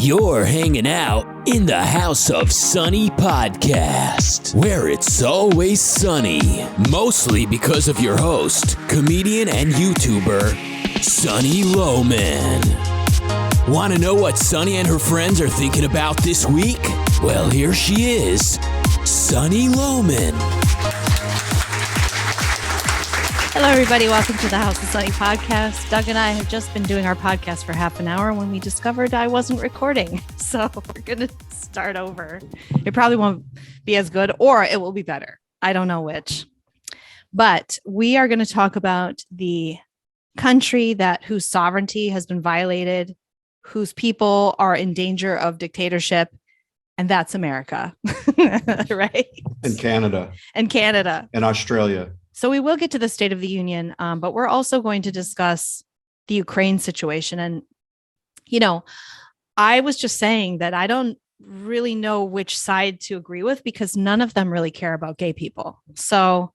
You're hanging out in the House of Sunny podcast, where it's always sunny, mostly because of your host, comedian and YouTuber, Sunny Lohman. Want to know what Sunny and her friends are thinking about this week? Well, here she is, Sunny Lohman. Hello, everybody. Welcome to the House of Sunny podcast. Doug and I have just been doing our podcast for half an hour when we discovered I wasn't recording. So we're going to start over. It probably won't be as good, or it will be better. I don't know which. But we are going to talk about the country whose sovereignty has been violated, whose people are in danger of dictatorship, and that's America, right? And Canada. And Australia. So we will get to the State of the Union, but we're also going to discuss the Ukraine situation. And, you know, I was just saying that I don't really know which side to agree with because none of them really care about gay people. So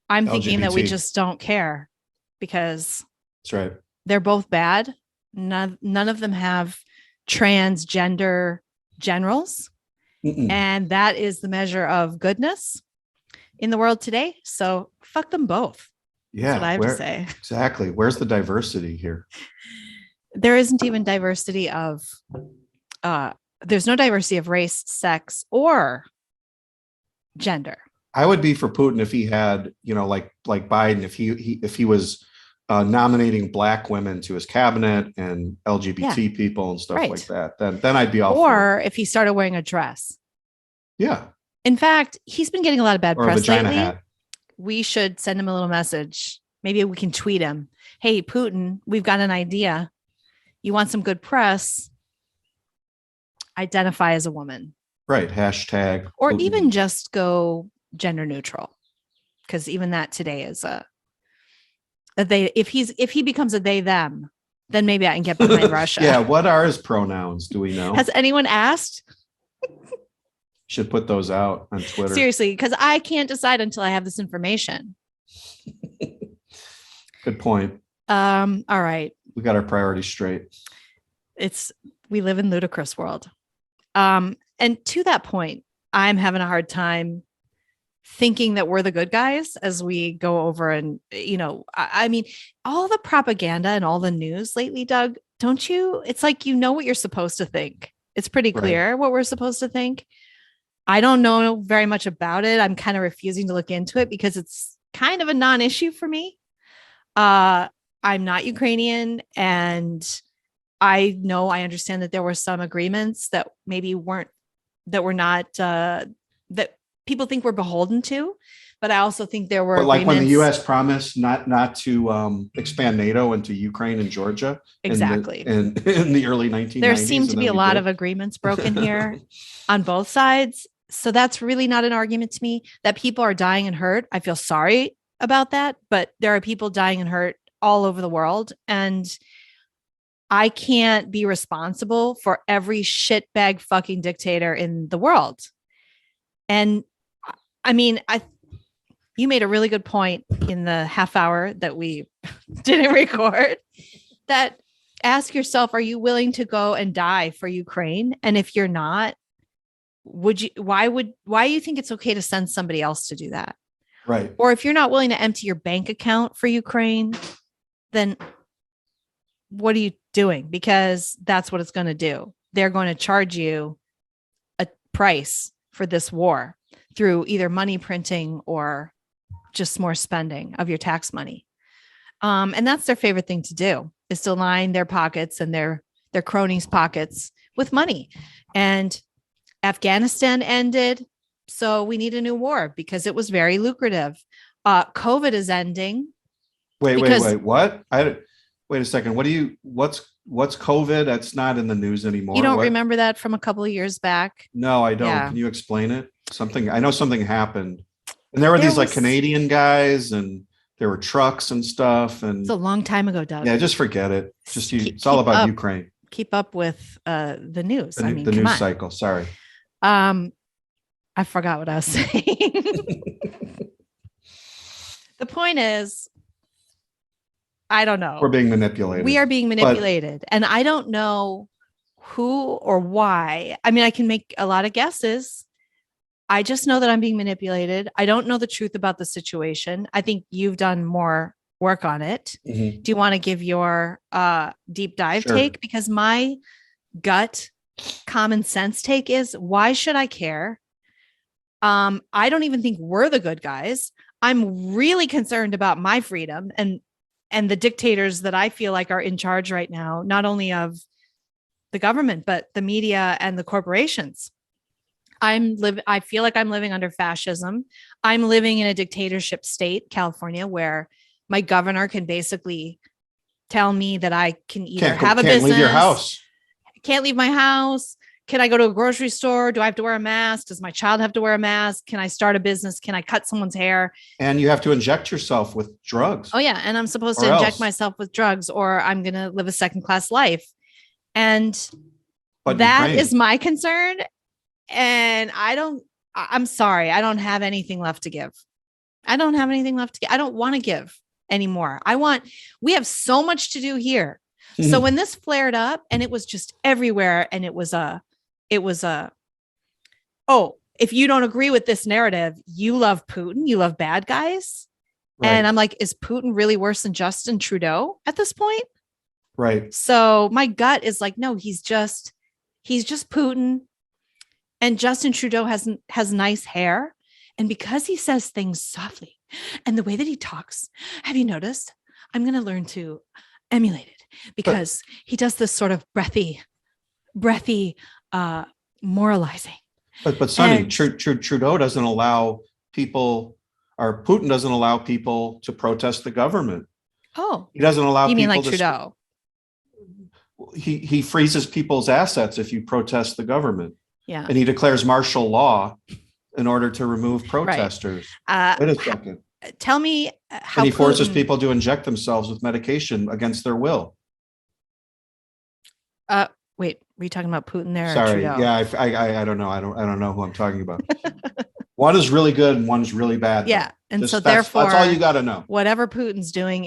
I'm thinking that we just don't care because that's right. They're both bad. None of them have transgender generals. Mm-mm. And that is the measure of goodness in the world today. So fuck them both. Yeah. That's what I have to say. Exactly. Where's the diversity here? There isn't even diversity of, there's no diversity of race, sex, or gender. I would be for Putin if he had, like Biden, if he was nominating black women to his cabinet and LGBT people and stuff like that. Then I'd be all for it. Or if he started wearing a dress. Yeah. In fact, he's been getting a lot of bad press lately. Hat. We should send him a little message. Maybe we can tweet him. Hey, Putin, we've got an idea. You want some good press? Identify as a woman. Right. Hashtag. Or Putin. even just go gender neutral. Because even that today is if he becomes a they, them, then maybe I can get behind Russia. Yeah. What are his pronouns? Do we know? Has anyone asked? Should put those out on Twitter. Seriously, because I can't decide until I have this information. Good point. All right. We got our priorities straight. We live in ludicrous world. And to that point, I'm having a hard time thinking that we're the good guys as we go over and, I mean, all the propaganda and all the news lately, Doug, don't you? It's like, what you're supposed to think. It's pretty clear what we're supposed to think. I don't know very much about it. I'm kind of refusing to look into it because it's kind of a non-issue for me. I'm not Ukrainian, and I understand that there were some agreements that maybe were not that people think we're beholden to, but I also think there were like when the U.S. promised not to expand NATO into Ukraine and Georgia. Exactly. In the early 1990s. There seem to be a lot of agreements broken here on both sides. So that's really not an argument to me that people are dying and hurt. I feel sorry about that, but there are people dying and hurt all over the world. And I can't be responsible for every shitbag fucking dictator in the world. And I mean, you made a really good point in the half hour that we didn't record, that ask yourself, are you willing to go and die for Ukraine? And if you're not, why do you think it's okay to send somebody else to do that? Right. Or if you're not willing to empty your bank account for Ukraine, then what are you doing? Because that's what it's going to do. They're going to charge you a price for this war through either money printing or just more spending of your tax money. And that's their favorite thing to do, is to line their pockets and their cronies' pockets with money. And Afghanistan ended, so we need a new war because it was very lucrative. COVID is ending. Wait, what? Wait a second. What's COVID? That's not in the news anymore. You don't remember that from a couple of years back? No, I don't. Yeah. Can you explain it? I know something happened. And there were these like Canadian guys, and there were trucks and stuff. And it's a long time ago, Doug. Yeah, just forget it. It's all about Ukraine. Keep up with the news. The news cycle. Sorry. I forgot what I was saying. The point is, I don't know. We're being manipulated. We are being manipulated. And I don't know who or why. I mean, I can make a lot of guesses. I just know that I'm being manipulated. I don't know the truth about the situation. I think you've done more work on it. Mm-hmm. Do you want to give your deep dive Sure. take? Because my gut common sense take is, why should I care? I don't even think we're the good guys. I'm really concerned about my freedom and the dictators that I feel like are in charge right now, not only of the government, but the media and the corporations. I feel like I'm living under fascism. I'm living in a dictatorship state, California, where my governor can basically tell me that I can either have a business, leave your house, can't leave my house. Can I go to a grocery store? Do I have to wear a mask? Does my child have to wear a mask? Can I start a business? Can I cut someone's hair? And you have to inject yourself with drugs. Oh yeah. And I'm supposed to inject myself with drugs, or I'm going to live a second class life. And that is my concern. And I'm sorry, I don't have anything left to give. I don't want to give anymore. We have so much to do here. So when this flared up and it was just everywhere, and it was oh, if you don't agree with this narrative, you love Putin, you love bad guys. Right. And I'm like, is Putin really worse than Justin Trudeau at this point? Right. So my gut is like, no, he's just Putin. And Justin Trudeau has nice hair. And because he says things softly and the way that he talks, have you noticed? I'm going to learn to emulate it, because he does this sort of breathy moralizing. But Sonny, Trudeau doesn't allow people, or Putin doesn't allow people to protest the government. Oh, he doesn't allow. You mean people like Trudeau? He freezes people's assets if you protest the government. Yeah. And he declares martial law in order to remove protesters. Right. Wait a second. Tell me how. And he forces people to inject themselves with medication against their will. Wait, were you talking about Putin there? Sorry. Or Trudeau? Yeah, I don't know. I don't know who I'm talking about. One is really good and one's really bad. Yeah. And so therefore, that's all you got to know. Whatever Putin's doing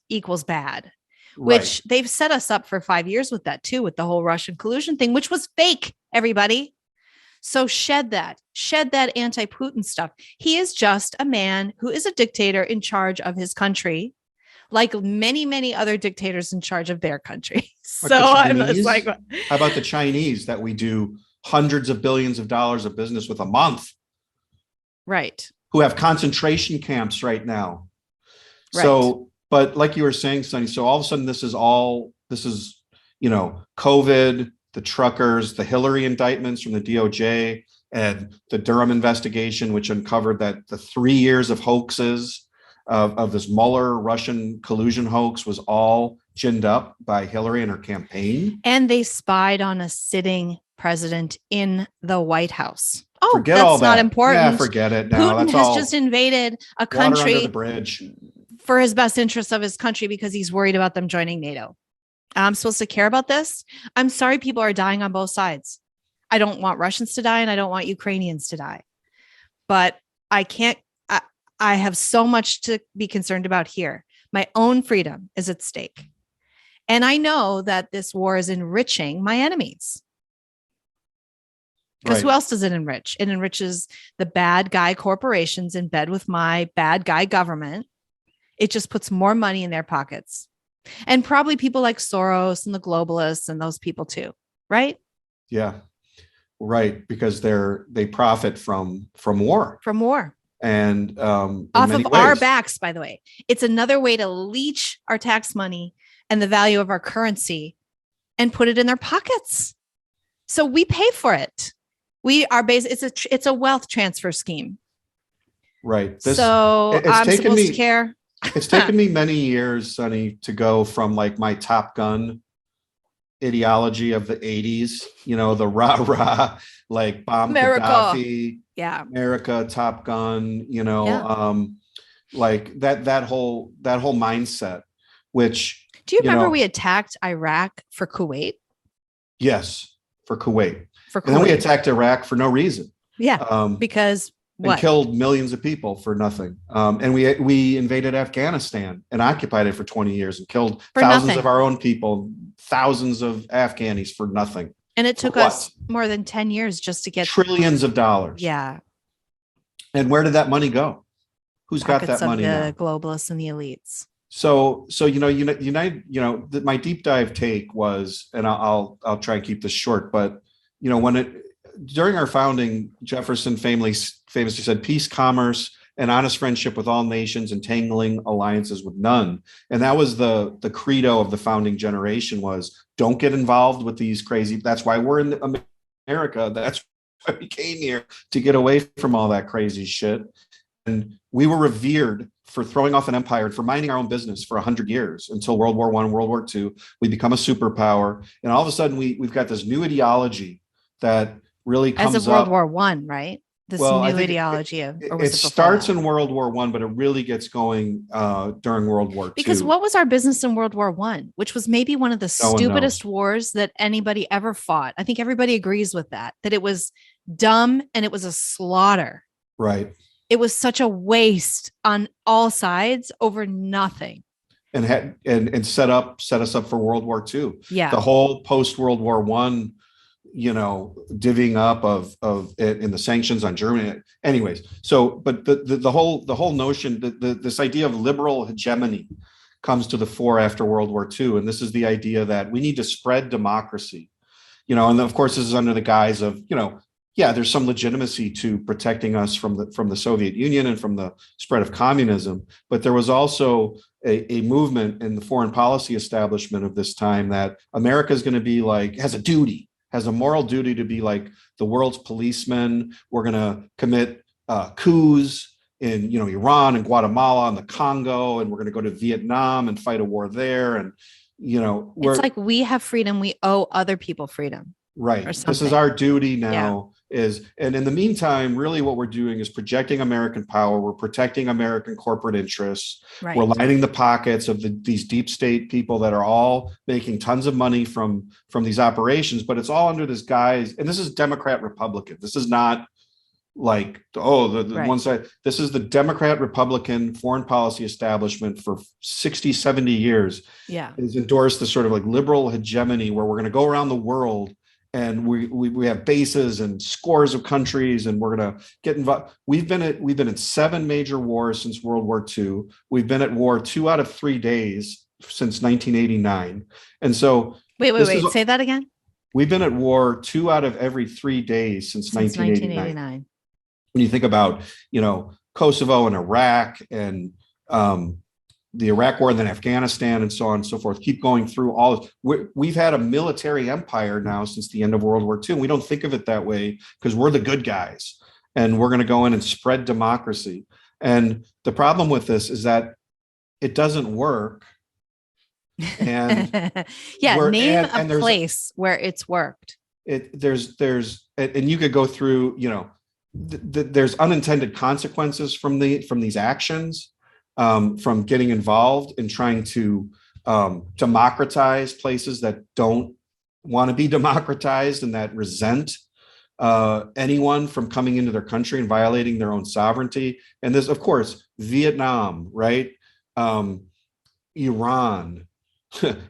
equals bad. Right. Which they've set us up for 5 years with that too, with the whole Russian collusion thing, which was fake, everybody. So shed that anti-Putin stuff. He is just a man who is a dictator in charge of his country, like many, many other dictators in charge of their country. So I'm just like, how about the Chinese that we do hundreds of billions of dollars of business with a month? Right. Who have concentration camps right now. Right. So, but like you were saying, Sonny, so all of a sudden this is, COVID, the truckers, the Hillary indictments from the DOJ, and the Durham investigation, which uncovered that the 3 years of hoaxes of this Mueller Russian collusion hoax was all ginned up by Hillary and her campaign. And they spied on a sitting president in the White House. Oh, forget that's all that. Not important. Yeah, forget it now. Putin has just invaded a country under the bridge for his best interests of his country because he's worried about them joining NATO. I'm supposed to care about this? I'm sorry people are dying on both sides. I don't want Russians to die and I don't want Ukrainians to die. But I can't, I have so much to be concerned about here. My own freedom is at stake. And I know that this war is enriching my enemies. Because who else does it enrich? It enriches the bad guy corporations in bed with my bad guy government. It just puts more money in their pockets. And probably people like Soros and the globalists and those people too, right? Yeah, right. Because they profit from war. From war. And off of our backs, by the way. It's another way to leech our tax money and the value of our currency and put it in their pockets. So we pay for it. We are it's a wealth transfer scheme. Right. I'm supposed to care. It's taken me many years, Sonny, to go from like my Top Gun ideology of the 80s, the rah-rah, like bomb America. Gaddafi, America, Top Gun, like that whole mindset, which. Do you remember we attacked Iraq for Kuwait? Yes, for Kuwait. And then we attacked Iraq for no reason. Yeah, because what? And killed millions of people for nothing. And we invaded Afghanistan and occupied it for 20 years and killed thousands of our own people, thousands of Afghanis for nothing. And it took us more than 10 years just to get trillions of dollars. Yeah. And where did that money go? Who's got that money now? The globalists and the elites. So my deep dive take was, and I'll try and keep this short, but during our founding, Jefferson famously said, peace, commerce, and honest friendship with all nations, entangling alliances with none. And that was the credo of the founding generation was, don't get involved with these crazy. That's why we're in America. That's why we came here, to get away from all that crazy shit. And we were revered for throwing off an empire and for minding our own business for 100 years until World War I, World War II. We become a superpower. And all of a sudden we've got this new ideology that really comes as of World War I, right? This new ideology it starts in World War I, but it really gets going during World War II. Because what was our business in World War I, which was maybe one of the stupidest wars that anybody ever fought. I think everybody agrees with that it was dumb and it was a slaughter. Right. It was such a waste on all sides over nothing. And set us up for World War II. Yeah. The whole post World War I, divvying up of it in the sanctions on Germany. Anyways, so but the whole notion that this idea of liberal hegemony comes to the fore after World War II, and this is the idea that we need to spread democracy, and of course this is under the guise of there's some legitimacy to protecting us from the Soviet Union and from the spread of communism, but there was also a movement in the foreign policy establishment of this time that America is going to be has a moral duty to be like the world's policeman. We're going to commit coups in Iran and Guatemala and the Congo, and we're going to go to Vietnam and fight a war there. And it's like we have freedom, we owe other people freedom. Right. This is our duty now. And in the meantime, really what we're doing is projecting American power. We're protecting American corporate interests. Right. We're lining the pockets of these deep state people that are all making tons of money from these operations, but it's all under this guise. And this is Democrat Republican. This is not like, the one side. This is the Democrat Republican foreign policy establishment for 60, 70 years. Yeah. Has endorsed this sort of like liberal hegemony where we're going to go around the world. And we have bases and scores of countries, and we're going to get involved. We've been in 7 major wars since World War II. We've been at war 2 out of 3 days since 1989. And so, wait, say that again. We've been at war 2 out of every 3 days since 1989. When you think about Kosovo and Iraq and the Iraq War and then Afghanistan and so on and so forth, keep going through all. We've had a military empire now since the end of World War II. And we don't think of it that way because we're the good guys and we're going to go in and spread democracy. And the problem with this is that it doesn't work. And name a place where it's worked. There's and you could go through, there's unintended consequences from these actions. From getting involved in trying to democratize places that don't want to be democratized and that resent anyone from coming into their country and violating their own sovereignty. And there's, of course, Vietnam, right? Iran,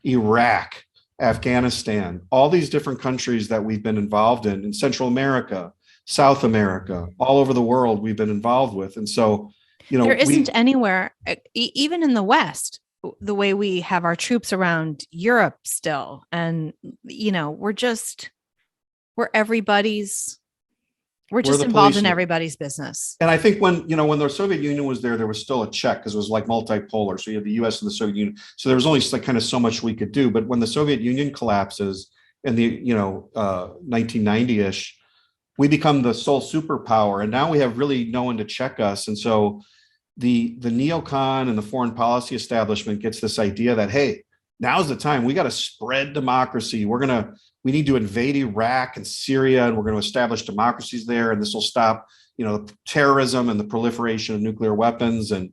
Iraq, Afghanistan, all these different countries that we've been involved in Central America, South America, all over the world we've been involved with. And so, there isn't anywhere, even in the West, the way we have our troops around Europe still. And, we're just involved in everybody's business. And I think when the Soviet Union was there was still a check because it was like multipolar. So you had the US and the Soviet Union. So there was only like kind of so much we could do. But when the Soviet Union collapses in the, 1990-ish, we become the sole superpower. And now we have really no one to check us. And so the neocon and the foreign policy establishment gets this idea that, hey, now's the time. We got to spread democracy. We need to invade Iraq and Syria, and we're going to establish democracies there. And this will stop, terrorism and the proliferation of nuclear weapons. And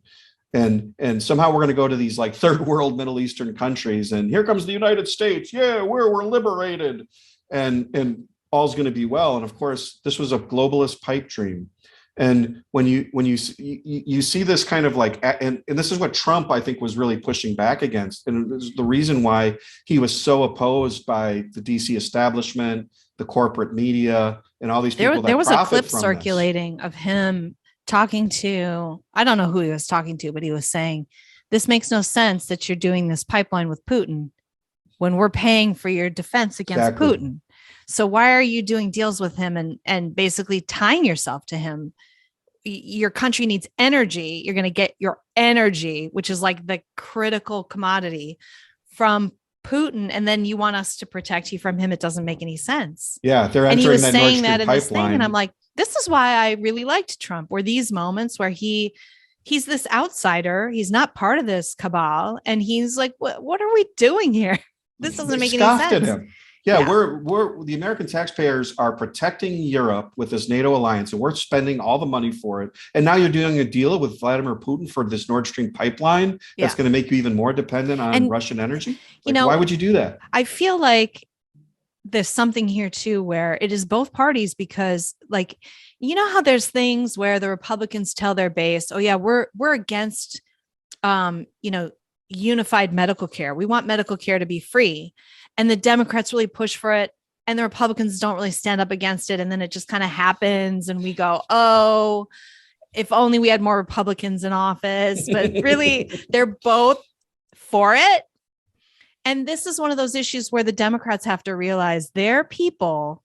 somehow we're going to go to these like third world Middle Eastern countries. And here comes the United States. Yeah, we're liberated. And all's going to be well. And of course, this was a globalist pipe dream. And when you see this kind of like, and this is what Trump, I think, was really pushing back against. And this is the reason why he was so opposed by the DC establishment, the corporate media, and all these people there that was a profit clip from circulating this. of him talking to, I don't know who he was talking to, but he was saying, this makes no sense that you're doing this pipeline with Putin when we're paying for your defense against Putin. So why are you doing deals with him and basically tying yourself to him? Your country needs energy. You're going to get your energy, which is like the critical commodity, from Putin, and then you want us to protect you from him. It doesn't make any sense. Yeah, they're entering and he was that saying Nord Stream that in pipeline. this thing, and I'm like, this is why I really liked Trump. Were these moments where he's this outsider, he's not part of this cabal, and he's like, what are we doing here? This doesn't make any sense. At him. Yeah, we're the American taxpayers are protecting Europe with this NATO alliance, and we're spending all the money for it. And now you're doing a deal with Vladimir Putin for this Nord Stream pipeline that's going to make you even more dependent on Russian energy. Like, why would you do that? I feel like there's something here too where it is both parties, because like, you know how there's things where the Republicans tell their base, oh yeah, we're against unified medical care. We want medical care to be free. And the Democrats really push for it, and the Republicans don't really stand up against it. And then it just kind of happens, and we go, oh, if only we had more Republicans in office. But really, they're both for it. And this is one of those issues where the Democrats have to realize their people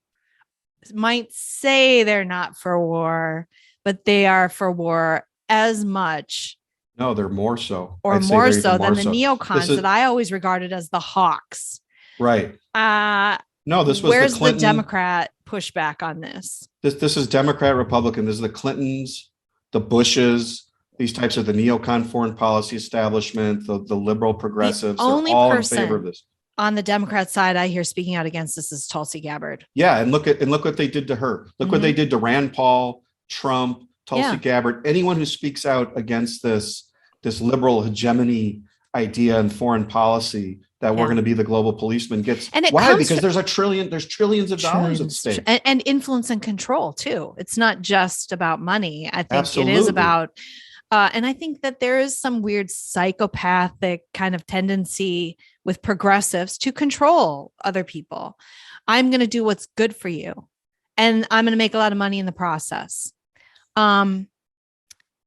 might say they're not for war, but they are for war as much. No, they're more so. Or more so than the neocons that I always regarded as the hawks. Right. No, this was where's the Democrat pushback on this? This is Democrat, Republican. This is the Clintons, the Bushes. These types of the neocon foreign policy establishment, the liberal progressives. They're all in favor of this. On the Democrat side, I hear speaking out against this is Tulsi Gabbard. Yeah, and look what they did to her. Look what they did to Rand Paul, Trump, Tulsi Gabbard. Anyone who speaks out against this liberal hegemony idea in foreign policy that we're going to be the global policeman gets. And why? Because there's trillions of dollars at stake. And influence and control too. It's not just about money. I think it is about, and I think that there is some weird psychopathic kind of tendency with progressives to control other people. I'm going to do what's good for you, and I'm going to make a lot of money in the process.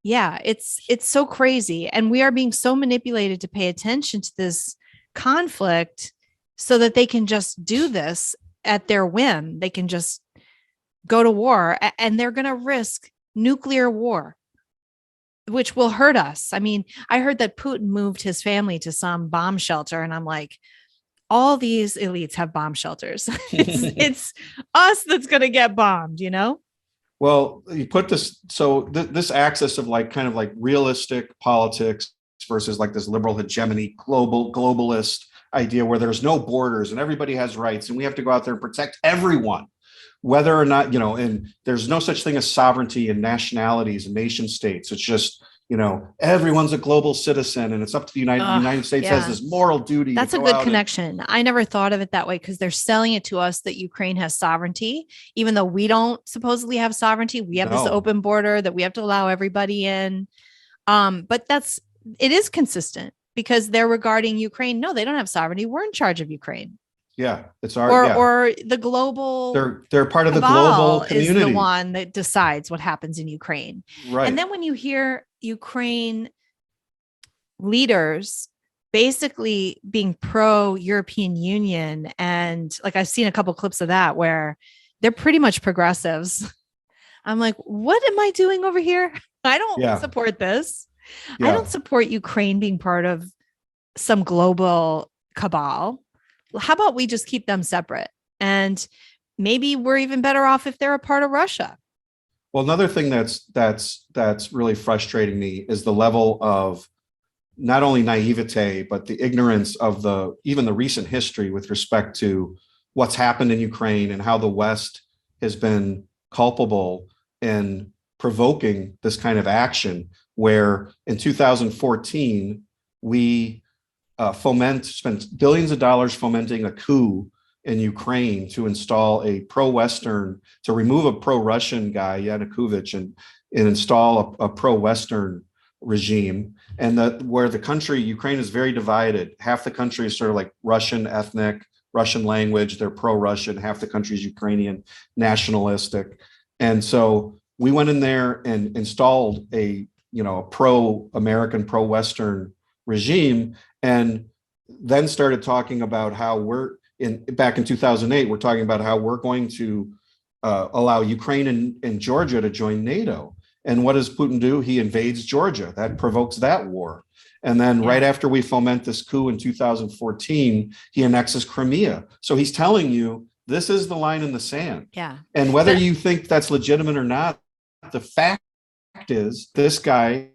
Yeah, it's so crazy. And we are being so manipulated to pay attention to this conflict so that they can just do this at their whim. They can just go to war, and they're going to risk nuclear war, which will hurt us. I mean, I heard that Putin moved his family to some bomb shelter, and I'm like, all these elites have bomb shelters. It's us that's going to get bombed, you know? Well, you put this, so this axis of like kind of like realistic politics versus like this liberal hegemony, globalist idea where there's no borders and everybody has rights and we have to go out there and protect everyone, whether or not, and there's no such thing as sovereignty and nationalities and nation states. It's just, everyone's a global citizen and it's up to the United States has this moral duty. That's a good connection. I never thought of it that way because they're selling it to us that Ukraine has sovereignty, even though we don't supposedly have sovereignty. We have this open border that we have to allow everybody in. But it is consistent because they're regarding Ukraine. No, they don't have sovereignty. We're in charge of Ukraine. Yeah, it's our or the global. They're part of the global community. Is the one that decides what happens in Ukraine. Right. And then when you hear Ukraine leaders basically being pro-European Union, and like I've seen a couple clips of that where they're pretty much progressives. I'm like, what am I doing over here? I don't support this. I don't support Ukraine being part of some global cabal. How about we just keep them separate? And maybe we're even better off if they're a part of Russia. Well, another thing that's really frustrating me is the level of not only naivete, but the ignorance of even the recent history with respect to what's happened in Ukraine and how the West has been culpable in provoking this kind of action, where in 2014, we spent billions of dollars fomenting a coup in Ukraine to install a pro-Western, to remove a pro-Russian guy, Yanukovych, and install a pro-Western regime, and where the country, Ukraine, is very divided. Half the country is sort of like Russian ethnic, Russian language, they're pro-Russian. Half the country is Ukrainian, nationalistic. And so we went in there and installed a pro-American, pro-Western regime, and then started talking about how back in 2008, we're talking about how we're going to allow Ukraine and Georgia to join NATO. And what does Putin do? He invades Georgia. That provokes that war. And then right after we foment this coup in 2014, he annexes Crimea. So he's telling you, this is the line in the sand. Yeah. And whether you think that's legitimate or not, the fact is this guy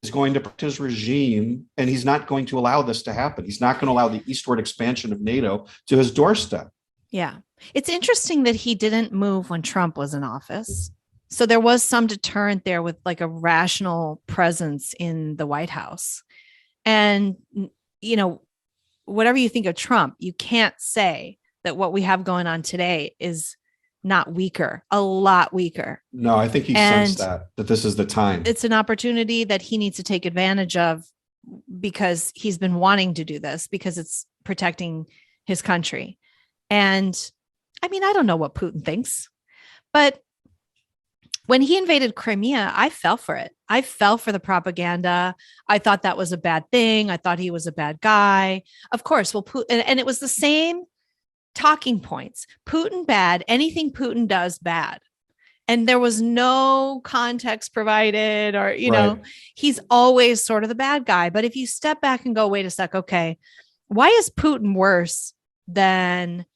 is going to protect his regime, and he's not going to allow this to happen. He's not going to allow the eastward expansion of NATO to his doorstep. Yeah. It's interesting that he didn't move when Trump was in office. So there was some deterrent there with like a rational presence in the White House. And, whatever you think of Trump, you can't say that what we have going on today is not weaker, a lot weaker. No, I think he sensed that this is the time. It's an opportunity that he needs to take advantage of, because he's been wanting to do this, because it's protecting his country. And I mean, I don't know what Putin thinks, but when he invaded Crimea, I fell for it. I fell for the propaganda. I thought that was a bad thing. I thought he was a bad guy. Of course, Putin, and it was the same talking points. Putin bad, anything Putin does bad. And there was no context provided, or, he's always sort of the bad guy. But if you step back and go, wait a sec, okay, why is Putin worse than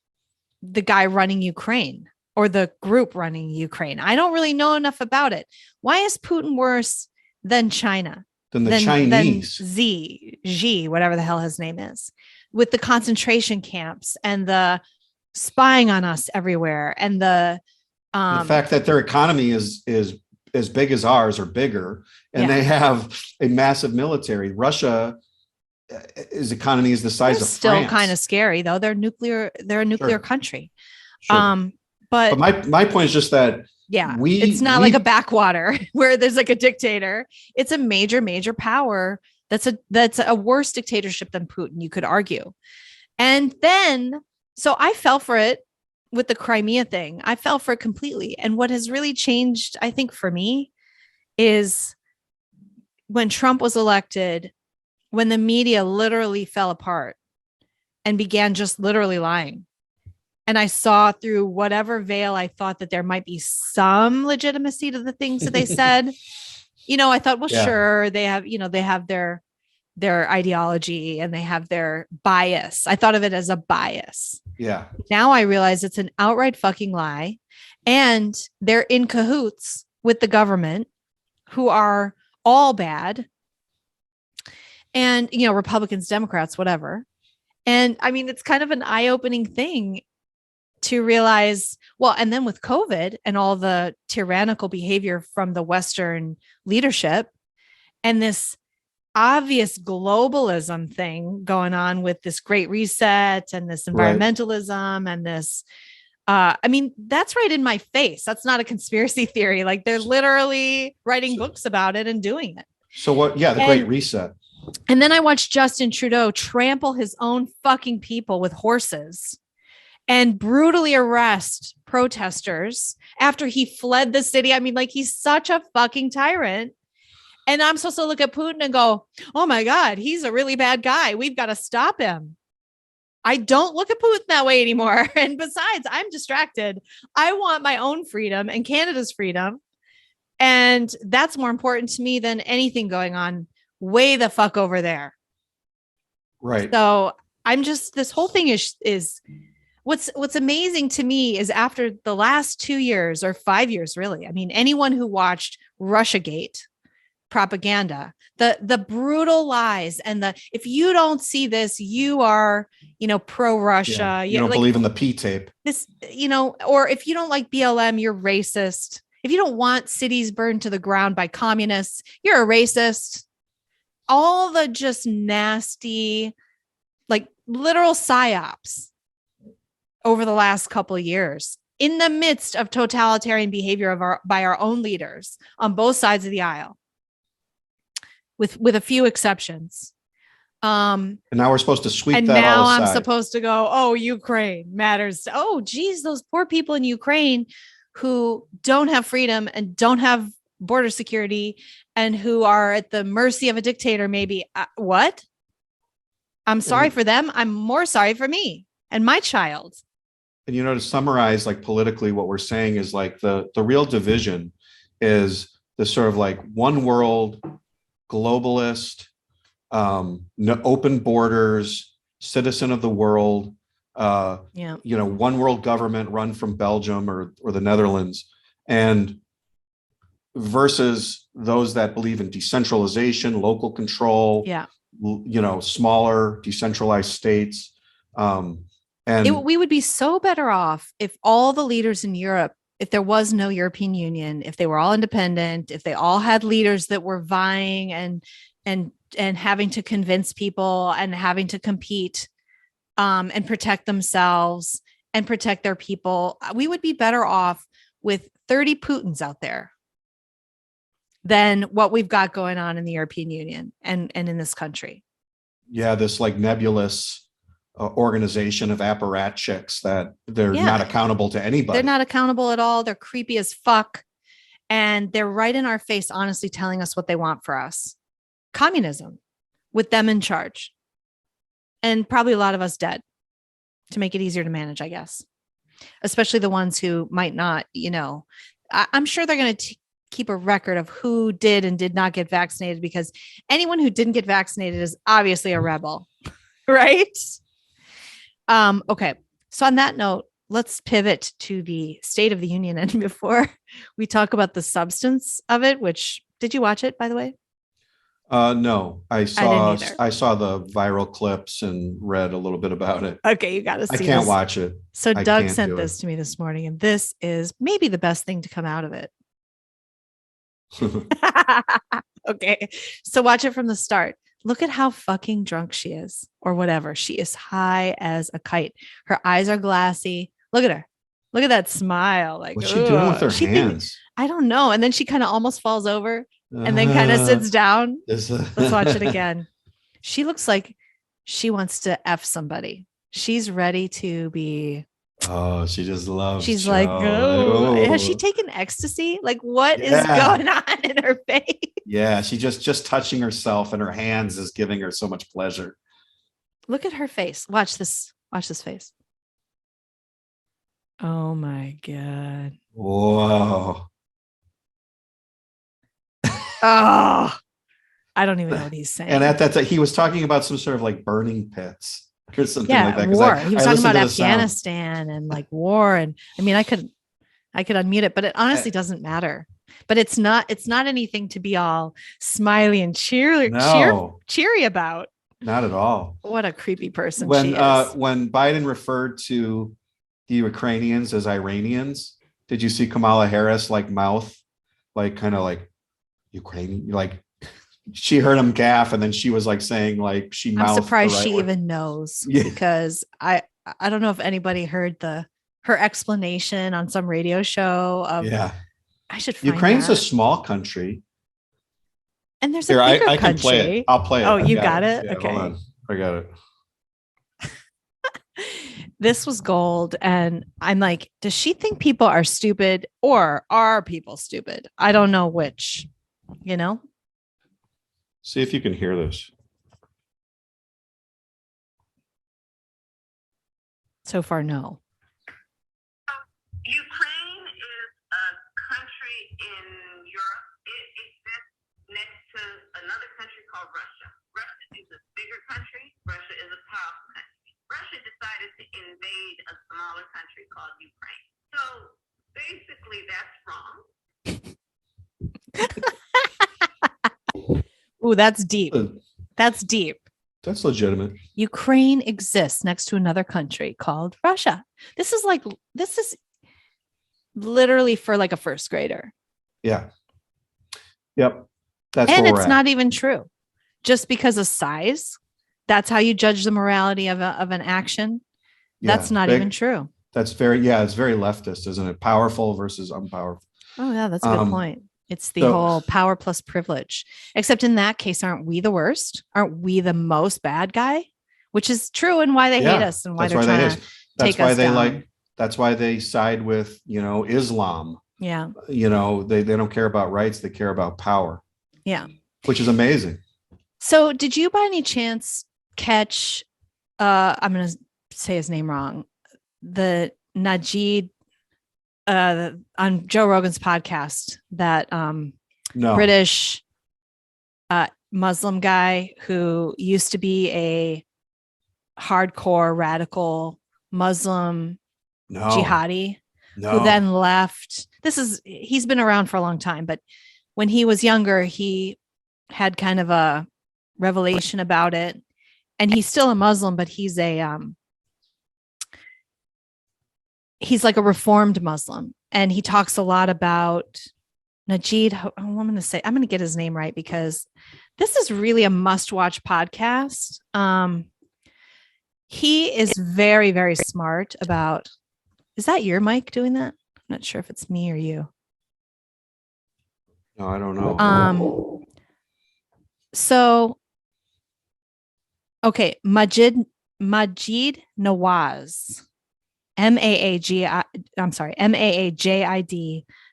the guy running Ukraine or the group running Ukraine? I don't really know enough about it. Why is Putin worse than China? Than the Chinese? Than Xi, whatever the hell his name is, with the concentration camps and the spying on us everywhere, and the fact that their economy is as big as ours or bigger, and they have a massive military. Russia, his economy is the size of still France. Kind of scary though. They're a nuclear country. Sure. But my point is just that it's not like a backwater where there's like a dictator. It's a major power. That's a worse dictatorship than Putin, you could argue. And then, so I fell for it with the Crimea thing. I fell for it completely. And what has really changed, I think, for me, is when Trump was elected, when the media literally fell apart and began just literally lying. And I saw through whatever veil I thought that there might be some legitimacy to the things that they said. I thought, well, sure, they have their ideology and they have their bias. I thought of it as a bias. Yeah. Now I realize it's an outright fucking lie. And they're in cahoots with the government, who are all bad. And, Republicans, Democrats, whatever. And I mean, it's kind of an eye-opening thing to realize, well, and then with COVID and all the tyrannical behavior from the Western leadership and this obvious globalism thing going on with this Great Reset and this environmentalism and this, that's right in my face. That's not a conspiracy theory. Like, they're literally writing books about it and doing it. So what? Yeah. The Great Reset. And then I watched Justin Trudeau trample his own fucking people with horses and brutally arrest protesters after he fled the city. I mean, like, he's such a fucking tyrant. And I'm supposed to look at Putin and go, oh my God, he's a really bad guy. We've got to stop him. I don't look at Putin that way anymore. And besides, I'm distracted. I want my own freedom and Canada's freedom. And that's more important to me than anything going on way the fuck over there. Right. So I'm just, this whole thing is what's amazing to me is after the last 2 years or 5 years, really, I mean, anyone who watched Russiagate propaganda, the brutal lies, and if you don't see this, you are, pro-Russia. Yeah, you don't believe in the P tape. This, or if you don't like BLM, you're racist. If you don't want cities burned to the ground by communists, you're a racist. All the just nasty, like, literal psyops over the last couple of years. in the midst of totalitarian behavior by our own leaders on both sides of the aisle, with a few exceptions. And now we're supposed to sweep and that now all aside. I'm supposed to go, oh, Ukraine matters. Oh, geez, those poor people in Ukraine who don't have freedom and don't have border security and who are at the mercy of a dictator, maybe. What? I'm sorry for them. I'm more sorry for me and my child. And, to summarize, like, politically, what we're saying is, like, the real division is the sort of like one world, globalist, open borders, citizen of the world, one world government run from Belgium or the Netherlands, and versus those that believe in decentralization, local control, smaller decentralized states. We would be so better off if all the leaders in Europe, if there was no European Union, if they were all independent, if they all had leaders that were vying and having to convince people and having to compete and protect themselves and protect their people, we would be better off with 30 Putins out there than what we've got going on in the European Union and in this country. Yeah, this like nebulous organization of apparatchiks that they're not accountable to anybody. They're not accountable at all. They're creepy as fuck. And they're right in our face, honestly, telling us what they want for us. Communism with them in charge. And probably a lot of us dead to make it easier to manage, I guess. Especially the ones who might not, I'm sure they're going to keep a record of who did and did not get vaccinated, because anyone who didn't get vaccinated is obviously a rebel, right? Okay. So on that note, let's pivot to the State of the Union. And before we talk about the substance of it, which, did you watch it, by the way? No, I saw the viral clips and read a little bit about it. Okay. You got to see I can't this. watch it. So Doug sent this to me this morning, and this is maybe the best thing to come out of it. Okay. So watch it from the start. Look at how fucking drunk she is, or whatever. She is high as a kite. Her eyes are glassy. Look at her. Look at that smile. Like, what's she doing with her hands? I don't know. And then she kind of almost falls over and then kind of sits down. Let's watch it again. She looks like she wants to F somebody. She's ready to be. Oh, she just loves. She's like, oh, has she taken ecstasy? Like, what is going on in her face? Yeah, she just touching herself and her hands is giving her so much pleasure. Look at her face. Watch this. Watch this face. Oh my God. Whoa. Oh, I don't even know what he's saying. And at that time, he was talking about some sort of like burning pits or something like that. War. He was talking about Afghanistan and like war. And I mean, I could unmute it, but it honestly doesn't matter. But it's not anything to be all smiley and cheery about. Not at all. What a creepy person she is. When Biden referred to the Ukrainians as Iranians, did you see Kamala Harris like mouth, like kind of like Ukrainian, like she heard him gaff, and then she was like saying like she mouthed. I'm surprised she even knows, because I don't know if anybody heard her explanation on some radio show of I should find Ukraine's a small country. And there's a bigger country. Can play it. I'll play it. Oh, you got it? Yeah, okay. Hold on. I got it. This was gold. And I'm like, does she think people are stupid, or are people stupid? I don't know which, See if you can hear this. So far, no. Ukraine is a country in Europe. It exists next to another country called Russia. Russia is a bigger country. Russia is a powerful country. Russia decided to invade a smaller country called Ukraine. So basically, that's wrong. Ooh, that's deep. That's deep. That's legitimate. Ukraine exists next to another country called Russia. This is literally for like a first grader. Yeah. Yep. And it's not even true. Just because of size, that's how you judge the morality of an action. That's not even true. It's very leftist, isn't it? Powerful versus unpowerful. Oh yeah, that's a good point. It's the whole power plus privilege. Except in that case, aren't we the worst? Aren't we the most bad guy? Which is true, and why they hate us, and why they're trying to take us down. That's why they side with, Islam. Yeah. They don't care about rights; they care about power. Yeah, which is amazing. So, did you by any chance catch? I'm going to say his name wrong. The Najid on Joe Rogan's podcast, that British Muslim guy who used to be a hardcore radical Muslim jihadi, who then left. He's been around for a long time, but when he was younger, he had kind of a revelation about it, and he's still a Muslim, but he's like a reformed Muslim. And he talks a lot about Najid. I'm going to get his name right, because this is really a must-watch podcast. He is very, very smart about, is that your mic doing that? I'm not sure if it's me or you. No, I don't know. So, okay. Majid Nawaz. Maajid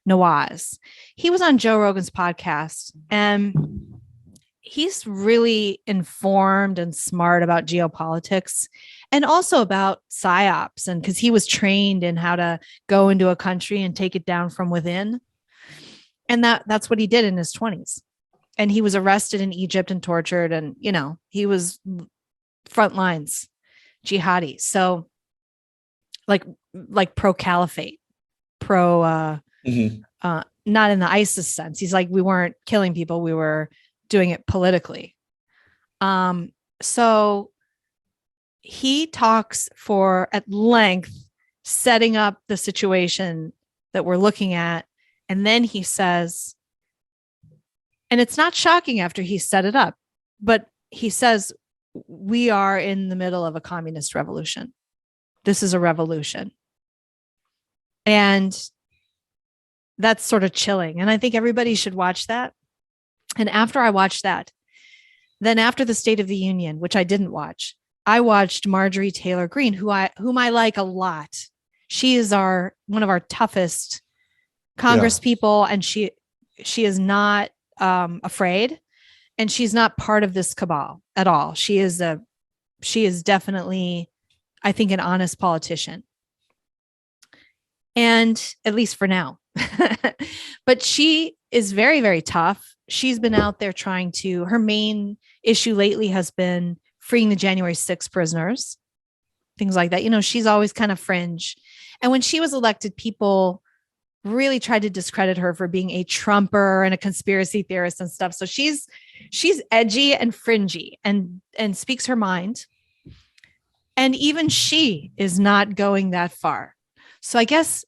Nawaz. He was on Joe Rogan's podcast, and he's really informed and smart about geopolitics, and also about psyops, and because he was trained in how to go into a country and take it down from within. And that's what he did in his 20s. And he was arrested in Egypt and tortured, and he was front lines jihadi. So like pro caliphate, not in the ISIS sense. He's like, we weren't killing people, we were doing it politically. So he talks for at length, setting up the situation that we're looking at. And then he says, and it's not shocking after he set it up, but he says, we are in the middle of a communist revolution. This is a revolution. And that's sort of chilling. And I think everybody should watch that. And after I watched that, then after the State of the Union, which I didn't watch, I watched Marjorie Taylor Greene, whom I like a lot. She is one of our toughest Congress people, and she is not afraid, and she's not part of this cabal at all. She is definitely, I think, an honest politician, and at least for now. But she is very, very tough. She's been out there her main issue lately has been freeing the January 6th prisoners, things like that. She's always kind of fringe. And when she was elected, people really tried to discredit her for being a Trumper and a conspiracy theorist and stuff. So she's edgy and fringy and speaks her mind. And even she is not going that far. So I guess,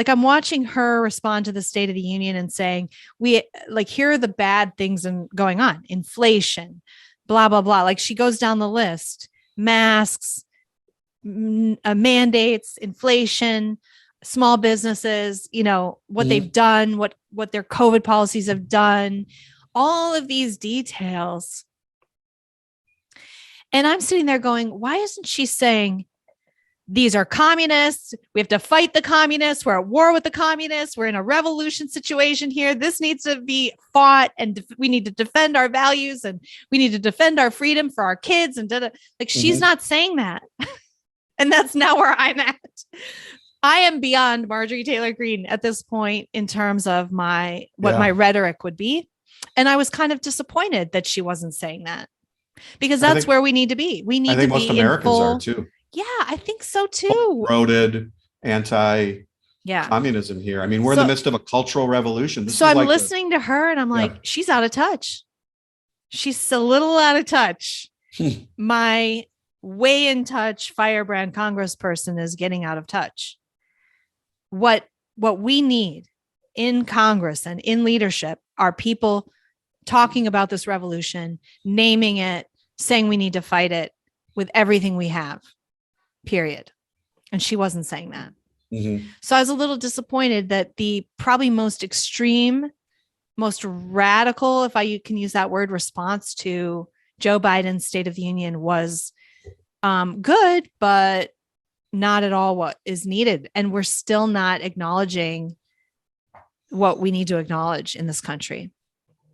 I'm watching her respond to the State of the Union and saying, here are the bad things going on. Inflation, blah, blah, blah. She goes down the list: masks, mandates, inflation, small businesses, what they've done, what their COVID policies have done, all of these details. And I'm sitting there going, why isn't she saying, these are communists, we have to fight the communists, we're at war with the communists, we're in a revolution situation here, this needs to be fought, and we need to defend our values, and we need to defend our freedom for our kids, and she's not saying that. And that's now where I'm at. I am beyond Marjorie Taylor Greene at this point in terms of my rhetoric would be. And I was kind of disappointed that she wasn't saying that, because that's where we need to be. We need to be most Americans are too. Yeah, I think so too. Roaded anti-communism here. I mean, we're in the midst of a cultural revolution. I'm listening to her and I'm like, she's out of touch. She's a little out of touch. My way in touch firebrand congressperson is getting out of touch. What we need in Congress and in leadership are people talking about this revolution, naming it, saying we need to fight it with everything we have, period. And she wasn't saying that. Mm-hmm. So I was a little disappointed that the probably most extreme, most radical, if I can use that word, response to Joe Biden's State of the Union was good, but not at all what is needed. And we're still not acknowledging what we need to acknowledge in this country,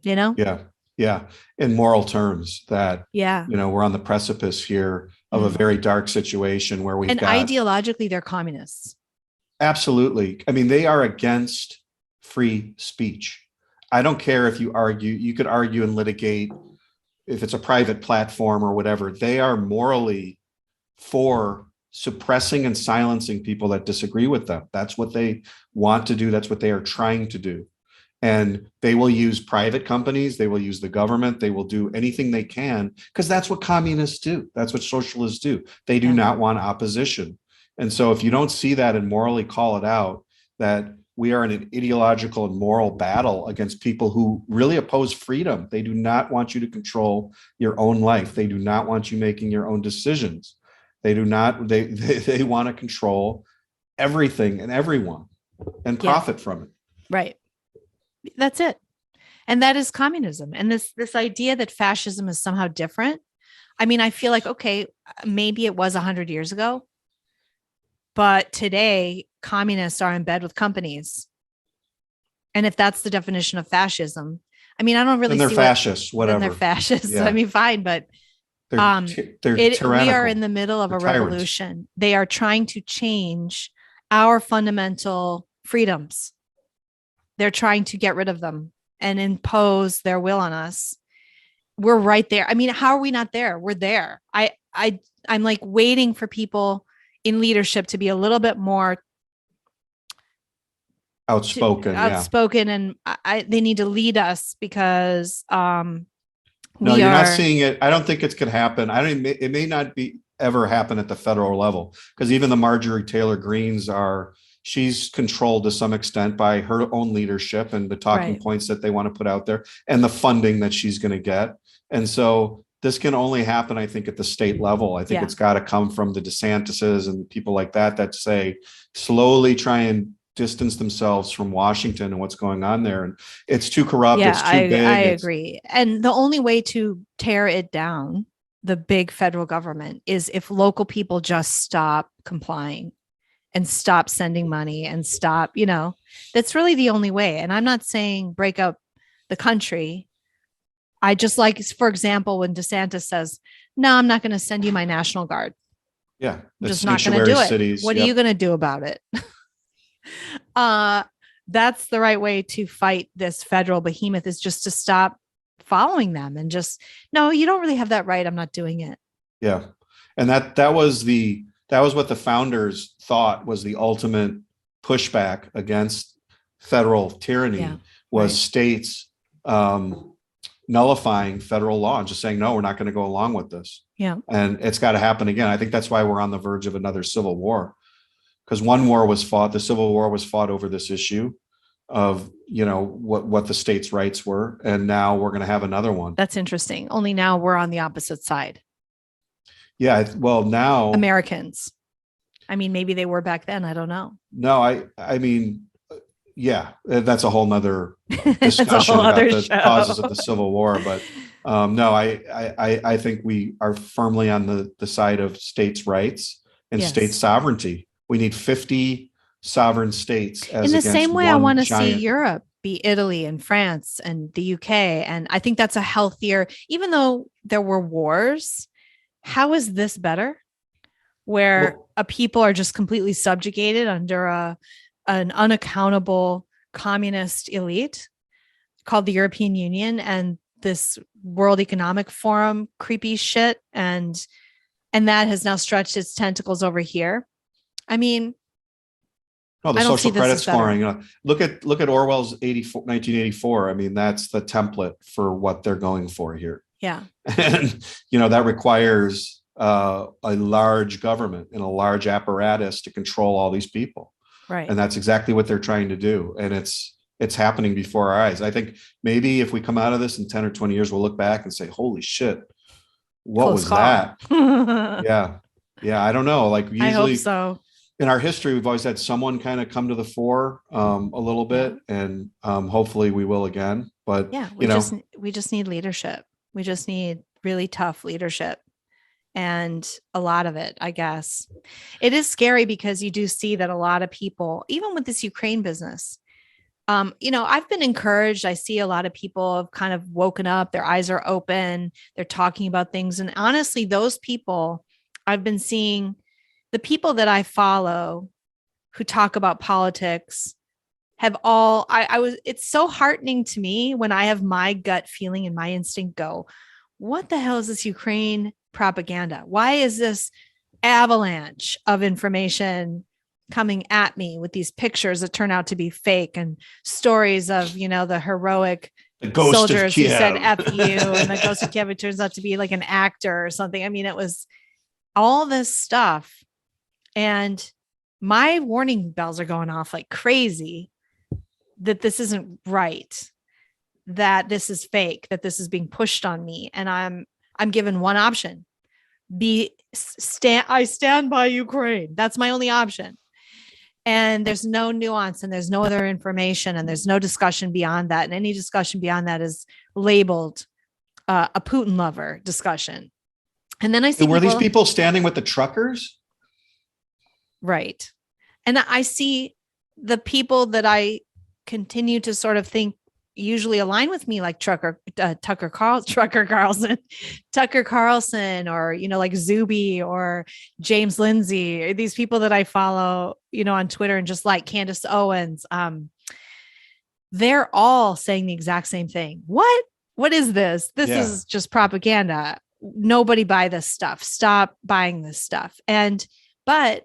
you know? Yeah. Yeah. In moral terms, that, Yeah. we're on the precipice here of a very dark situation where we've got. Ideologically, they're communists. Absolutely. I mean, they are against free speech. I don't care if you could argue and litigate if it's a private platform or whatever. They are morally for suppressing and silencing people that disagree with them. That's what they want to do. That's what they are trying to do. And they will use private companies. They will use the government. They will do anything they can because that's what communists do. That's what socialists do. They do not want opposition. And so if you don't see that and morally call it out, that we are in an ideological and moral battle against people who really oppose freedom. They do not want you to control your own life. They do not want you making your own decisions. They do not, they want to control everything and everyone and profit from it. Right. That's it. And that is communism. And this idea that fascism is somehow different. I mean, I feel like, okay, maybe it was 100 years ago, but today communists are in bed with companies. And if that's the definition of fascism, I mean, I don't really see they're fascists, whatever. They're fascists. Yeah. I mean, fine, but they're we are in the middle of a revolution. They are trying to change our fundamental freedoms. They're trying to get rid of them and impose their will on us. We're right there. I mean, how are we not there? We're there. I'm like waiting for people in leadership to be a little bit more outspoken, and they need to lead us because no, you're not seeing it. I don't think it's going to happen. It may not be ever happen at the federal level because even the Marjorie Taylor Greens she's controlled to some extent by her own leadership and the talking points that they want to put out there and the funding that she's going to get. And so this can only happen, I think, at the state level. I think it's got to come from the DeSantis's and people like that say slowly try and distance themselves from Washington and what's going on there. And it's too corrupt. It's too big. I agree. And the only way to tear it down, the big federal government, is if local people just stop complying and stop sending money and stop, that's really the only way. And I'm not saying break up the country. I just like, for example, when DeSantis says, no, I'm not going to send you my National Guard. Yeah. I'm just not going to do it. Cities, what are you going to do about it? That's the right way to fight this federal behemoth, is just to stop following them and just, no, you don't really have that right. I'm not doing it. Yeah. And that was what the founders thought was the ultimate pushback against federal tyranny was states nullifying federal law and just saying, no, we're not going to go along with this. Yeah. And it's got to happen again. I think that's why we're on the verge of another civil war, because one war was fought. The Civil War was fought over this issue of, what the states' rights were. And now we're going to have another one. That's interesting. Only now we're on the opposite side. Yeah. Well, now Americans. I mean, maybe they were back then. I don't know. No, I mean, yeah, that's a whole nother discussion about the causes of the Civil War. But no, I think we are firmly on the side of states' rights and state sovereignty. We need 50 sovereign states. In the same way, I want to see Europe be Italy and France and the UK. And I think that's a healthier, even though there were wars, how is this better? Where a people are just completely subjugated under an unaccountable communist elite called the European Union and this World Economic Forum creepy shit. And that has now stretched its tentacles over here. I mean, the social credit scoring. Look at Orwell's 1984. I mean, that's the template for what they're going for here. Yeah. And, that requires a large government and a large apparatus to control all these people. Right. And that's exactly what they're trying to do. And it's happening before our eyes. I think maybe if we come out of this in 10 or 20 years, we'll look back and say, holy shit, what was that? Yeah. I don't know. Like usually, I hope so. in our history, we've always had someone kind of come to the fore a little bit, and hopefully we will again. But we just need leadership. We just need really tough leadership, and a lot of it, I guess. It is scary because you do see that a lot of people, even with this Ukraine business, I've been encouraged. I see a lot of people have kind of woken up, their eyes are open, they're talking about things. And honestly, those people, I've been seeing the people that I follow who talk about politics have all, it's so heartening to me when I have my gut feeling and my instinct go, what the hell is this Ukraine propaganda? Why is this avalanche of information coming at me with these pictures that turn out to be fake and stories of, the heroic soldiers who said F you, and the ghost of Kiev, it turns out to be like an actor or something. I mean, it was all this stuff. And my warning bells are going off like crazy that this isn't right, that this is fake, that this is being pushed on me. And I'm given one option. I stand by Ukraine. That's my only option. And there's no nuance and there's no other information and there's no discussion beyond that. And any discussion beyond that is labeled a Putin lover discussion. And then I see, were these people standing with the truckers? Right. And I see the people that I continue to sort of think usually align with me, like Tucker Carlson, or, like Zuby or James Lindsay, these people that I follow, on Twitter, and just like Candace Owens, they're all saying the exact same thing. What is this? This is just propaganda. Nobody buy this stuff. Stop buying this stuff. But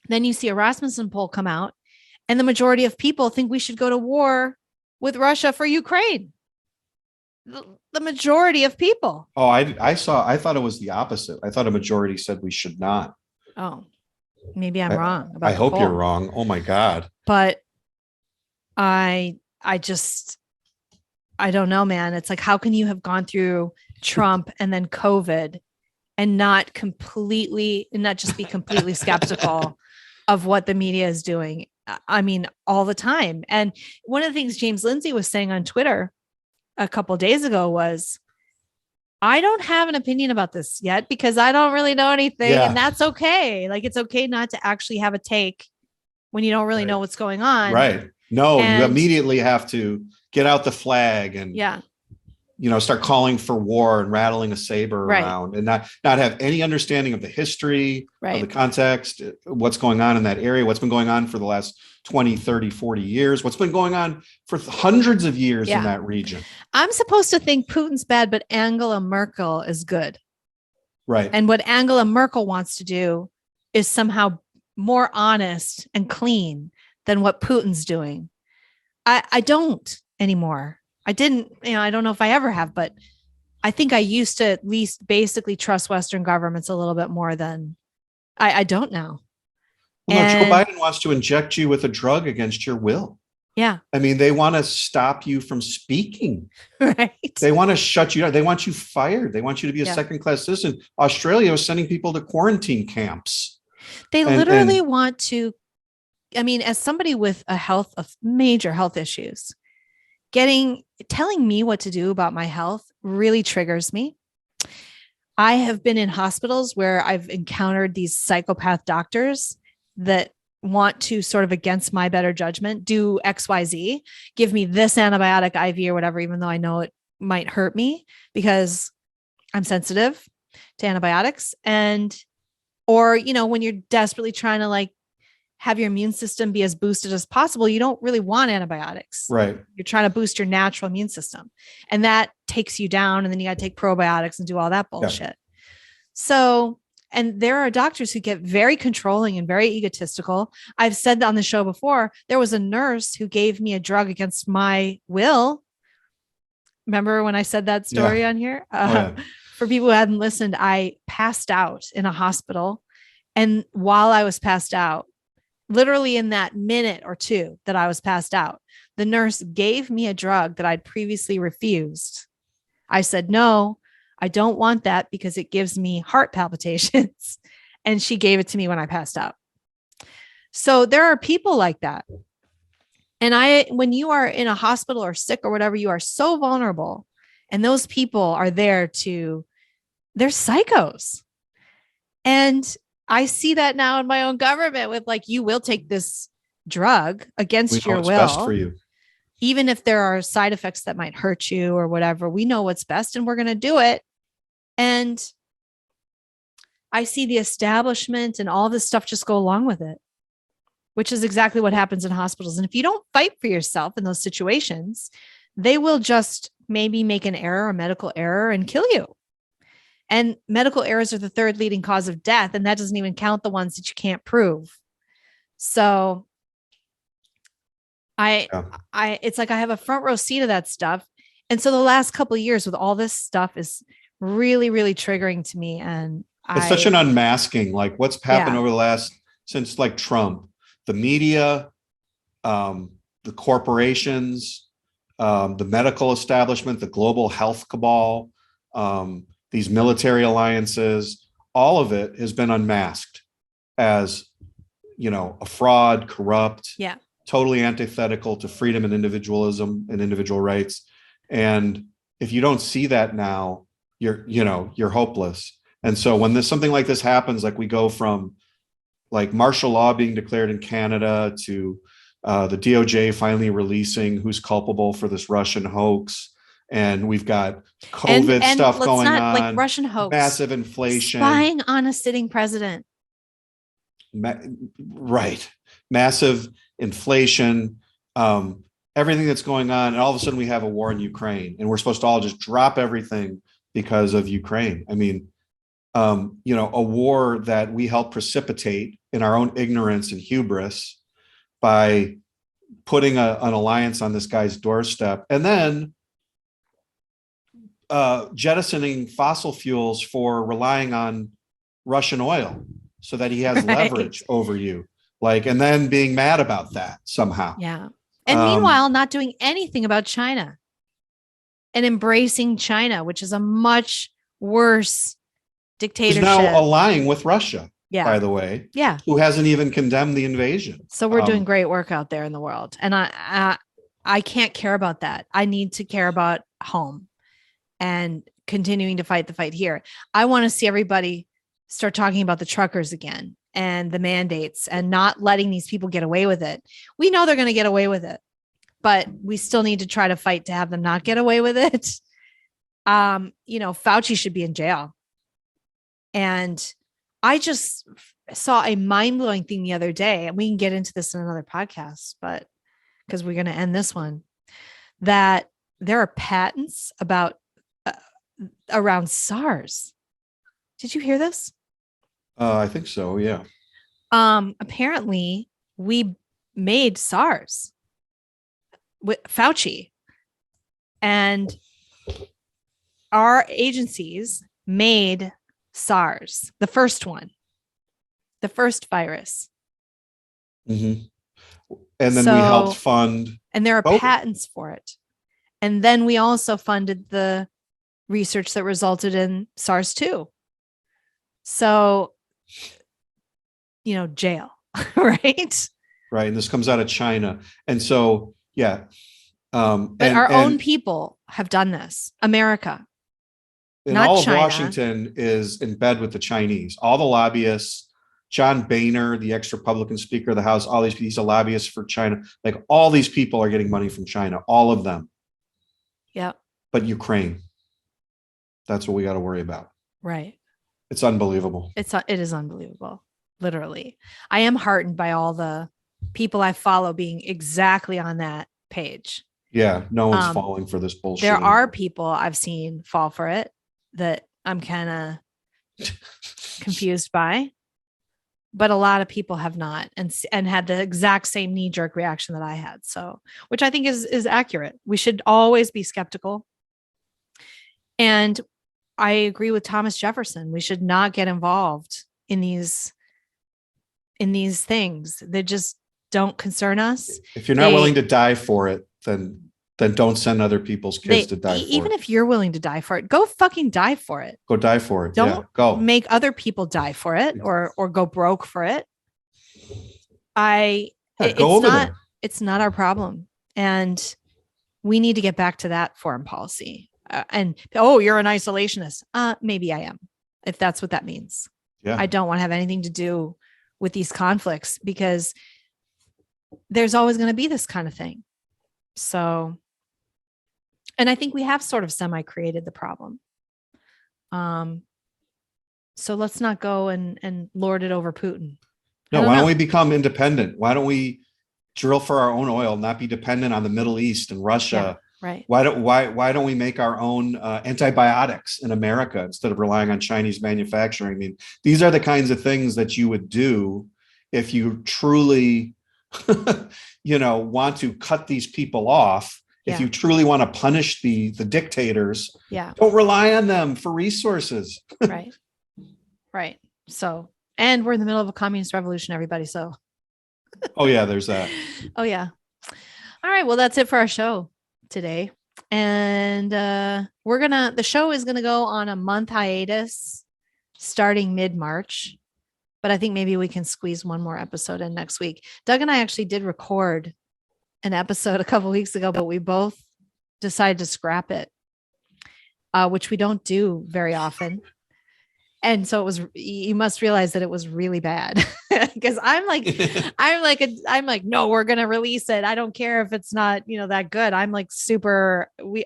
then you see a Rasmussen poll come out, and the majority of people think we should go to war with Russia for Ukraine. The majority of people. Oh, I thought it was the opposite. I thought a majority said we should not. Oh, maybe I'm wrong. I hope you're wrong. Oh my God. But I don't know, man. It's like, how can you have gone through Trump and then COVID and not just be completely skeptical of what the media is doing? I mean, all the time. And one of the things James Lindsay was saying on Twitter a couple of days ago was, I don't have an opinion about this yet because I don't really know anything. Yeah. And that's okay. Like, it's okay not to actually have a take when you don't really know what's going on. Right. No, you immediately have to get out the flag and start calling for war and rattling a saber around, and not have any understanding of the history, of the context, what's going on in that area, what's been going on for the last 20, 30, 40 years, what's been going on for hundreds of years in that region. I'm supposed to think Putin's bad, but Angela Merkel is good. Right. And what Angela Merkel wants to do is somehow more honest and clean than what Putin's doing. I don't anymore. I didn't, I don't know if I ever have, but I think I used to at least basically trust Western governments a little bit more than I don't now. Well, no, Joe Biden wants to inject you with a drug against your will. Yeah. I mean, they want to stop you from speaking. Right. They want to shut you down. They want you fired. They want you to be a second-class citizen. Australia was sending people to quarantine camps. They literally want to, as somebody with major health issues, telling me what to do about my health really triggers me. I have been in hospitals where I've encountered these psychopath doctors that want to sort of against my better judgment, do XYZ, give me this antibiotic IV or whatever, even though I know it might hurt me because I'm sensitive to antibiotics. Or when you're desperately trying to have your immune system be as boosted as possible, you don't really want antibiotics. Right. You're trying to boost your natural immune system, and that takes you down. And then you got to take probiotics and do all that bullshit. Yeah. So, and there are doctors who get very controlling and very egotistical. I've said on the show before, there was a nurse who gave me a drug against my will. Remember when I said that story on here? For people who hadn't listened, I passed out in a hospital. And while I was passed out, literally in that minute or two that I was passed out, the nurse gave me a drug that I'd previously refused. I said, no, I don't want that because it gives me heart palpitations. And she gave it to me when I passed out. So there are people like that. And when you are in a hospital or sick or whatever, you are so vulnerable. And those people are there they're psychos. And I see that now in my own government with like, you will take this drug against your will. Best for you. Even if there are side effects that might hurt you or whatever, we know what's best and we're going to do it. And I see the establishment and all this stuff just go along with it, which is exactly what happens in hospitals. And if you don't fight for yourself in those situations, they will just maybe make an error, a medical error, and kill you. And medical errors are the third leading cause of death. And that doesn't even count the ones that you can't prove. So it's like I have a front row seat of that stuff. And so the last couple of years with all this stuff is really, really triggering to me. And it's such an unmasking, like what's happened over the last, since like Trump, the media, the corporations, the medical establishment, the global health cabal, these military alliances, all of it has been unmasked as, a fraud, corrupt, totally antithetical to freedom and individualism and individual rights. And if you don't see that now, you're hopeless. And so when something like this happens, like we go from like martial law being declared in Canada to the DOJ finally releasing who's culpable for this Russian hoax. And we've got COVID stuff going on, like Russian hoax, massive inflation, spying on a sitting president. Right. Massive inflation, everything that's going on. And all of a sudden we have a war in Ukraine and we're supposed to all just drop everything because of Ukraine. I mean, a war that we helped precipitate in our own ignorance and hubris by putting an alliance on this guy's doorstep and then jettisoning fossil fuels for relying on Russian oil so that he has leverage over you. And then being mad about that somehow. Yeah. And meanwhile, not doing anything about China and embracing China, which is a much worse dictatorship. He's now allying with Russia, by the way. Yeah. Who hasn't even condemned the invasion. So we're doing great work out there in the world. And I can't care about that. I need to care about home and continuing to fight the fight here. I want to see everybody start talking about the truckers again and the mandates and not letting these people get away with it. We know they're going to get away with it, but we still need to try to fight to have them not get away with it. Fauci should be in jail. And I just saw a mind-blowing thing the other day, and we can get into this in another podcast, but because we're going to end this one, that there are patents about around SARS. Did you hear this? I think so. Yeah. Apparently we made SARS with Fauci, and our agencies made SARS, the first one, the first virus. Mm-hmm. And then we helped fund. And there are patents for it. And then we also funded the research that resulted in SARS-2. So, jail, right? Right. And this comes out of China. And so, yeah. But our own people have done this. America. And not all China. Of Washington is in bed with the Chinese. All the lobbyists, John Boehner, the ex-Republican Speaker of the House, all these, he's a lobbyist for China. Like all these people are getting money from China, all of them. Yeah. But Ukraine, that's what we got to worry about. Right. It's unbelievable. It is unbelievable. Literally. I am heartened by all the people I follow being exactly on that page. Yeah. No one's falling for this bullshit. There are people I've seen fall for it that I'm kind of confused by, but a lot of people have not and had the exact same knee-jerk reaction that I had. So, which I think is accurate. We should always be skeptical. And I agree with Thomas Jefferson. We should not get involved in these things that just don't concern us. If you're not willing to die for it, then don't send other people's kids to die for it. Even if you're willing to die for it, go fucking die for it. Go die for it. Don't make other people die for it or go broke for it. It's not our problem. And we need to get back to that foreign policy. You're an isolationist. Maybe I am, if that's what that means. Yeah. I don't want to have anything to do with these conflicts because there's always going to be this kind of thing. So, and I think we have sort of semi-created the problem. So let's not go and lord it over Putin. No, why don't we become independent? Why don't we drill for our own oil, not be dependent on the Middle East and Russia? Yeah, right. Why don't we make our own antibiotics in America instead of relying on Chinese manufacturing? I mean, these are the kinds of things that you would do if you truly, want to cut these people off. If you truly want to punish the dictators, don't rely on them for resources. Right. Right. So, and we're in the middle of a communist revolution, everybody. So. Oh yeah, there's that. Oh yeah. All right. Well, that's it for our show today. And the show is going to go on a month hiatus starting mid-March, but I think maybe we can squeeze one more episode in next week. Doug and I actually did record an episode a couple weeks ago, but we both decided to scrap it, which we don't do very often. And so you must realize that it was really bad because I'm like, no, we're going to release it. I don't care if it's not, that good. I'm like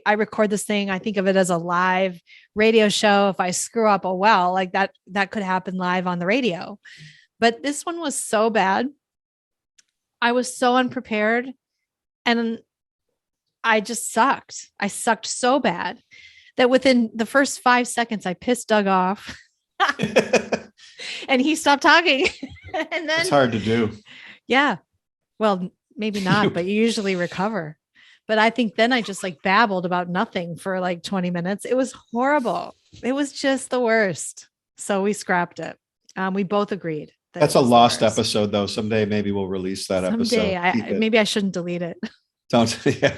I record this thing. I think of it as a live radio show. If I screw up, like that could happen live on the radio. But this one was so bad. I was so unprepared and I just sucked. I sucked so bad that within the first 5 seconds, I pissed Doug off. And he stopped talking. And then it's hard to do. Yeah. Well, maybe not, but you usually recover. But I think then I just babbled about nothing for 20 minutes. It was horrible. It was just the worst. So we scrapped it. We both agreed. That's a lost episode though. Someday maybe we'll release that episode. Maybe I shouldn't delete it. Don't. Yeah.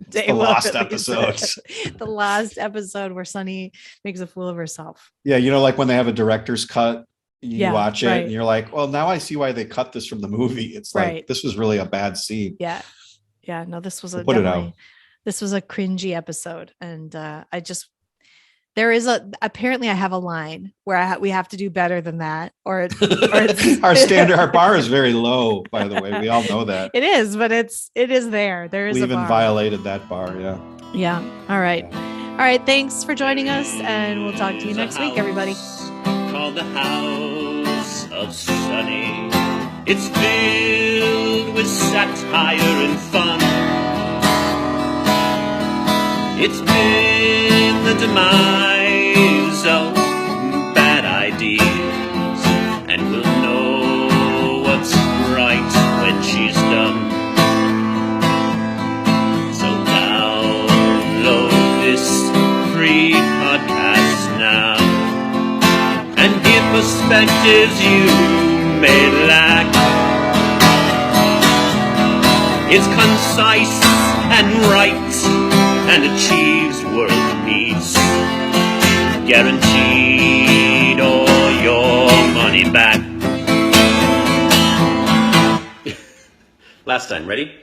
The lost episodes. The last episode where Sunny makes a fool of herself. Yeah, like when they have a director's cut, you watch it and you're like, well, now I see why they cut this from the movie. It's like this was really a bad scene. Yeah, yeah. No, this was this was a cringy episode, and apparently I have a line where we have to do better than that, or our bar is very low, by the way. We all know that. It is, but it is there. There is we even violated that bar. Yeah. Yeah. All right. Thanks for joining us, and we'll talk to you next week, everybody. Called the House of Sunny. It's filled with satire and fun. It's been the demise of bad ideas, and we'll know what's right when she's done. So download this free podcast now and give perspectives you may lack. It's concise and right and achieves world peace, guaranteed all your money back. Last time, ready?